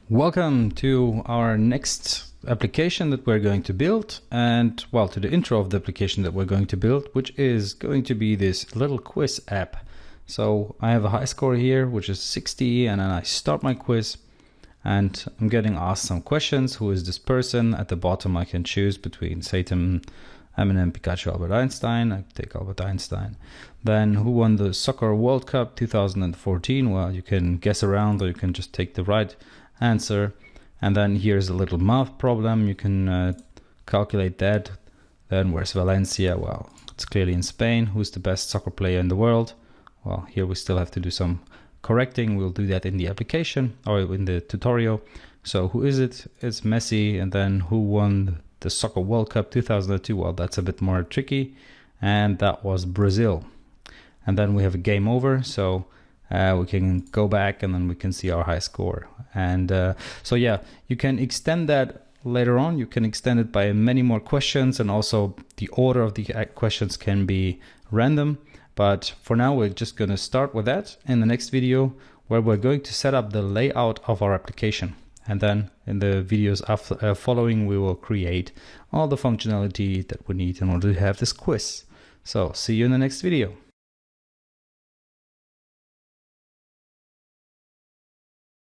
Welcome to our next application that we're going to build, and well, to the intro of the application that we're going to build, which is going to be this little quiz app. So I have a high score here, which is 60, and then I start my quiz and I'm getting asked some questions. Who is this person? At the bottom I can choose between Satan, Eminem, Pikachu, Albert Einstein. I take Albert Einstein. Then who won the Soccer World Cup 2014? Well, you can guess around or you can just take the right answer. And then here's a little math problem. You can calculate that. Then where's Valencia? Well, it's clearly in Spain. Who's the best soccer player in the world? Well, here we still have to do some correcting. We'll do that in the application or in the tutorial. So who is it? It's Messi. And then who won the Soccer World Cup 2002? Well, that's a bit more tricky. And that was Brazil. And then we have a game over. So we can go back and then we can see our high score. And so yeah, you can extend that later on. You can extend it by many more questions, and also the order of the questions can be random. But for now, we're just going to start with that in the next video, where we're going to set up the layout of our application. And then in the videos after, following, we will create all the functionality that we need in order to have this quiz. So see you in the next video.